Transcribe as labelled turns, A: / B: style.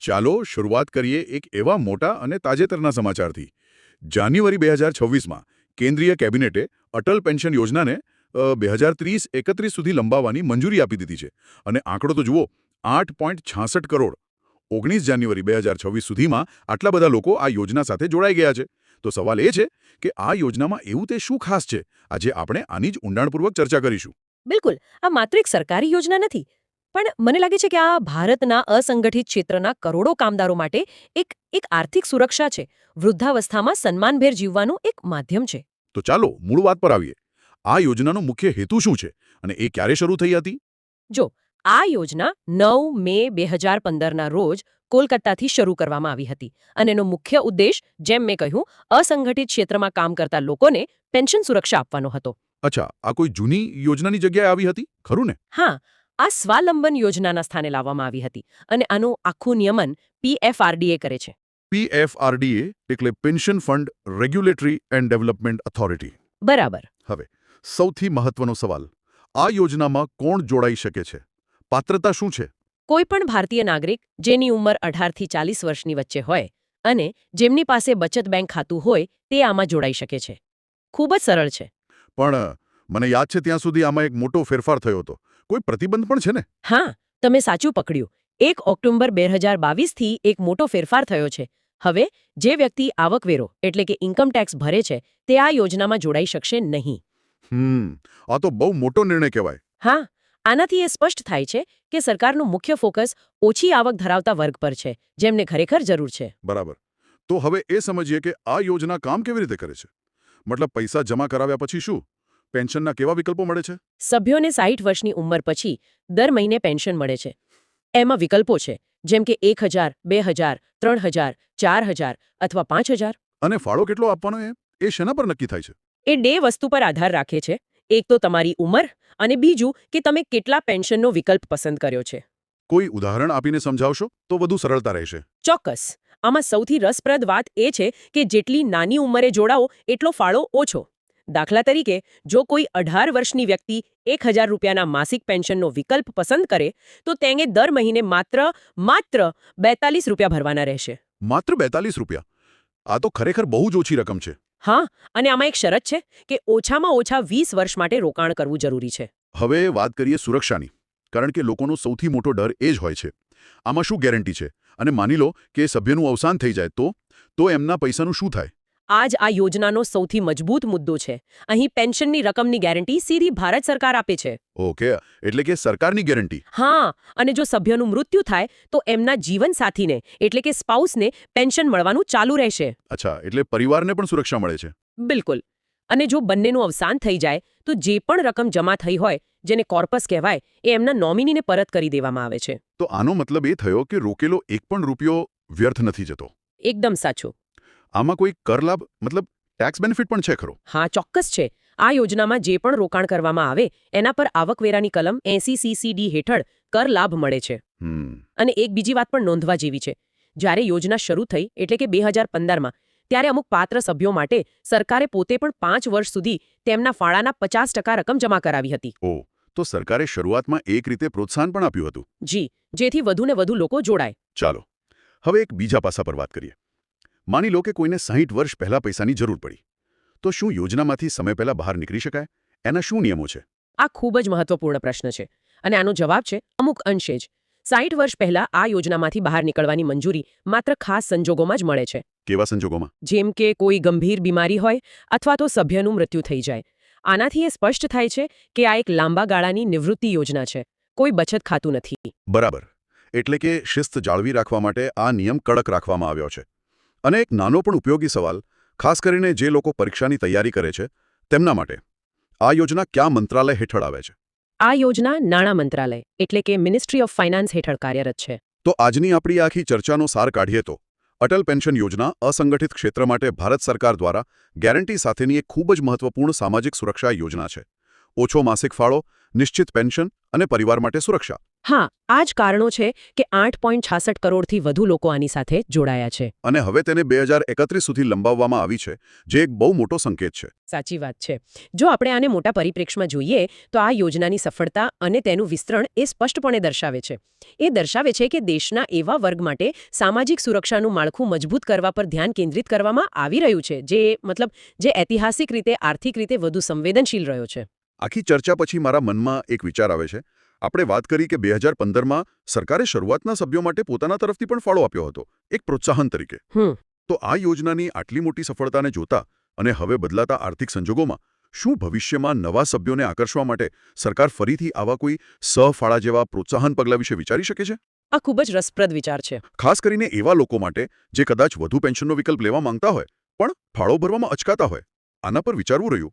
A: ચાલો શરૂઆત કરીએ એક એવા મોટા અને તાજેતરના સમાચારથી. જાન્યુઆરી 2026માં કેન્દ્રીય કેબિનેટે અટલ પેન્શન યોજનાને 2030-31 સુધી લંબાવવાની મંજૂરી આપી દીધી છે. અને આંકડો તો જુઓ, 8.66 કરોડ. 19 જાન્યુઆરી 2026 સુધીમાં આટલા બધા લોકો આ યોજના સાથે જોડાઈ ગયા છે. તો સવાલ એ છે કે આ યોજનામાં એવું તે શું ખાસ છે? આજે આપણે આની જ ઊંડાણપૂર્વક ચર્ચા કરીશું.
B: બિલકુલ, આ માત્ર એક સરકારી યોજના નથી, પણ મને લાગે છે કે આ ભારતના અસંગઠિત ક્ષેત્રના કરોડો કામદારો માટે એક આર્થિક સુરક્ષા છે. વૃદ્ધાવસ્થામાં સન્માનભેર જીવવાનું એક માધ્યમ છે.
A: તો ચાલો મૂળ વાત પર આવીએ. આ યોજનાનો મુખ્ય હેતુ શું છે અને એ ક્યારે શરૂ થઈ હતી?
B: જો, આ યોજના 9 મે 2015ના રોજ કોલકાતાથી શરૂ કરવામાં આવી હતી અને એનો મુખ્ય ઉદ્દેશ, જેમ મેં કહ્યું, અસંગઠિત ક્ષેત્રમાં કામ કરતા લોકોને પેન્શન સુરક્ષા આપવાનો હતો.
A: અચ્છા, આ કોઈ જૂની યોજનાની જગ્યાએ આવી હતી, ખરું ને?
B: હા, આ સ્વાવલંબન યોજનાના સ્થાને લાવવામાં આવી હતી અને આનું આખું નિયમન PFRDA કરે છે.
A: PFRDA એટલે pension fund regulatory and development authority.
B: બરાબર.
A: હવે સૌથી મહત્વનો સવાલ, આ યોજનામાં કોણ જોડાઈ શકે છે? પાત્રતા શું છે?
B: કોઈ પણ ભારતીય નાગરિક જેની ઉંમર 18 થી 40 વર્ષની વચ્ચે હોય અને જેમની પાસે બચત બેંક ખાતું હોય તે આમાં જોડાઈ શકે છે. ખૂબ જ સરળ છે.
A: પણ મને યાદ છે ત્યાં સુધી આમાં એક મોટો ફેરફાર થયો હતો. કોઈ પ્રતિબંધ પણ છે ને?
B: હા, તમે સાચું પકડ્યું. 1 ઓક્ટોબર 2022થી એક મોટો ફેરફાર થયો છે. હવે જે વ્યક્તિ આવકવેરો એટલે કે ઇન્કમ ટેક્સ ભરે છે તે આ યોજનામાં જોડાઈ શકશે નહીં.
A: આ તો બહુ મોટો નિર્ણય કહેવાય.
B: હા, આનાથી એ સ્પષ્ટ થાય છે કે સરકારનું મુખ્ય ફોકસ ઓછી આવક ધરાવતા વર્ગ પર છે, જેમને ખરેખર જરૂર છે.
A: બરાબર. તો હવે એ સમજીએ કે આ યોજના કામ કેવી રીતે કરે છે. મતલબ પૈસા જમા કરાવ્યા પછી શું? પેન્શનના કેવા વિકલ્પો મળે છે?
B: સભ્યોને 60 વર્ષની ઉંમર પછી દર મહિને પેન્શન મળે છે. એમાં વિકલ્પો છે, જેમ કે 1000, 2000, 3000, 4000 અથવા 5000.
A: અને ફાળો કેટલો આપવાનો એ શેના પર નક્કી થાય છે?
B: એ 2 વસ્તુ પર આધાર રાખે છે. એક તો તમારી ઉંમર અને બીજું કે તમે કેટલા પેન્શનનો વિકલ્પ પસંદ કર્યો છે.
A: કોઈ ઉદાહરણ આપીને સમજાવશો તો વધુ સરળતા રહેશે.
B: ચોક્કસ. આમાં સૌથી રસપ્રદ વાત એ છે કે જેટલી નાની ઉંમરે જોડાઓ એટલો ફાળો ઓછો. દાખલા તરીકે, જો કોઈ 18 વર્ષની વ્યક્તિ 1000 રૂપિયાના માસિક પેન્શનનો વિકલ્પ પસંદ કરે તો તેને દર મહિને માત્ર 42 રૂપિયા ભરવાના રહેશે.
A: માત્ર 42 રૂપિયા? આ તો ખરેખર બહુ જ ઓછી રકમ છે.
B: હા, અને આમાં એક શરત છે કે ઓછામાં ઓછા 20 વર્ષ માટે રોકાણ કરવું જરૂરી છે.
A: હવે વાત કરીએ સુરક્ષાની, કારણ કે લોકોનો સૌથી મોટો ડર એ જ હોય છે. આમાં શું ગેરંટી છે? અને માની લો કે સભ્યનું અવસાન થઈ જાય તો એમના પૈસાનું શું થાય?
B: આ જ આ યોજનાનો સૌથી મજબૂત મુદ્દો છે. અહીં પેન્શનની રકમની ગેરંટી સીધી ભારત સરકાર આપે છે.
A: ઓકે, એટલે કે સરકારની ગેરંટી.
B: હા, અને જો સભ્યનું મૃત્યુ થાય તો એમના જીવનસાથીને એટલે કે સ્પાઉસને પેન્શન મળવાનું ચાલુ રહેશે.
A: અચ્છા, એટલે પરિવારને પણ સુરક્ષા મળે છે.
B: બિલકુલ. અને જો બંનેનું અવસાન થઈ જાય તો જે પણ રકમ જમા થઈ હોય, જેને કોર્પસ કહેવાય, એ એમના નોમિનીને પરત કરી દેવામાં આવે છે.
A: તો આનો મતલબ એ થયો કે રોકેલો એક પણ રૂપિયો વ્યર્થ નથી જતો.
B: એકદમ સાચું.
A: આમાં કોઈ કર લાભ મતલબ ટેક્સ બેનિફિટ પણ છે ખરો?
B: હા, ચોક્કસ છે. આ યોજનામાં જે પણ રોકાણ કરવામાં આવે એના પર આવકવેરાની કલમ 80CCD હેઠળ કર લાભ મળે છે. અને એક બીજી વાત પણ નોંધવા જેવી છે. જ્યારે યોજના શરૂ થઈ એટલે કે 2015માં, ત્યારે અમુક પાત્ર સભ્યો માટે સરકારે પોતે પણ 5 વર્ષ સુધી તેમના ફાળાના 50% રકમ જમા કરાવી હતી.
A: ઓહ, તો સરકારે શરૂઆતમાં એક રીતે પ્રોત્સાહન પણ આપ્યું હતું.
B: જી, જેથી વધુને વધુ લોકો જોડાય.
A: ચાલો હવે એક બીજા પાસા પર વાત કરીએ. માની લો કે કોઈને 60 વર્ષ પહેલા પૈસાની જરૂર પડી, તો શું યોજનામાંથી સમય પહેલા બહાર નીકળી શકાય? એના શું નિયમો છે?
B: આ ખૂબ જ મહત્વપૂર્ણ પ્રશ્ન છે અને આનો જવાબ છે અમુક અંશે જ. 60 વર્ષ પહેલા આ યોજનામાંથી બહાર નીકળવાની મંજૂરી માત્ર ખાસ સંજોગોમાં જ મળે છે.
A: કેવા સંજોગોમાં?
B: જેમ કે કોઈ ગંભીર બીમારી હોય અથવા તો સભ્યનું મૃત્યુ થઈ જાય. આનાથી એ સ્પષ્ટ થાય છે કે આ એક લાંબા ગાળાની નિવૃત્તિ યોજના છે, કોઈ બચત ખાતું નથી.
A: બરાબર. એટલે કે શિસ્ત જાળવી રાખવા માટે આ નિયમ કડક રાખવામાં આવ્યો છે. અને એક નાનો પણ ઉપયોગી સવાલ, ખાસ કરીને જે લોકો પરીક્ષાની તૈયારી કરે છે તેમના માટે, આ યોજના કયા મંત્રાલય હેઠળ આવે છે?
B: આ યોજના નાણાં મંત્રાલય એટલે કે મિનિસ્ટ્રી ઓફ ફાઇનાન્સ હેઠળ કાર્યરત છે.
A: તો આજની આપણી આખી ચર્ચાનો સાર કાઢીએ તો અટલ પેન્શન યોજના અસંગઠિત ક્ષેત્ર માટે ભારત સરકાર દ્વારા ગેરંટી સાથેની એક ખૂબ જ મહત્વપૂર્ણ સામાજિક સુરક્ષા યોજના છે. ઓછો માસિક ફાળો, નિશ્ચિત પેન્શન અને પરિવાર માટે સુરક્ષા.
B: હા આ જ કારણો છે કે 8.66 કરોડથી વધુ લોકો આની સાથે જોડાયા છે.
A: અને હવે તેને 2031 સુધી લંબાવવામાં આવી છે, જે એક બહુ મોટો સંકેત છે.
B: સાચી વાત છે. જો આપણે આને મોટા પરિપ્રેક્ષ્યમાં જોઈએ તો આ યોજનાની સફળતા અને તેનું વિસ્તરણ એ સ્પષ્ટપણે દર્શાવે છે. એ દર્શાવે છે કે દેશના એવા વર્ગ માટે સામાજિક સુરક્ષાનું માળખું મજબૂત કરવા પર ધ્યાન કેન્દ્રિત કરવામાં આવી રહ્યું છે, જે ઐતિહાસિક રીતે આર્થિક રીતે વધુ સંવેદનશીલ રહ્યો છે.
A: આખી ચર્ચા પછી મારા મનમાં એક વિચાર આવે છે. આપણે વાત કરી કે 2015માં સરકારે શરૂઆતના સભ્યો માટે પોતાના તરફથી પણ ફાળો આપ્યો હતો, એક પ્રોત્સાહન તરીકે. તો આ યોજનાની આટલી મોટી સફળતાને જોતા અને હવે બદલાતા આર્થિક સંજોગોમાં શું ભવિષ્યમાં નવા સભ્યોને આકર્ષવા માટે સરકાર ફરીથી આવા કોઈ સહફાળા જેવા પ્રોત્સાહન પગલાં વિશે વિચારી શકે છે?
B: આ ખૂબ જ રસપ્રદ વિચાર છે.
A: ખાસ કરીને એવા લોકો માટે જે કદાચ વધુ પેન્શનનો વિકલ્પ લેવા માંગતા હોય પણ ફાળો ભરવામાં અચકાતા હોય. આના પર વિચારવું રહ્યું.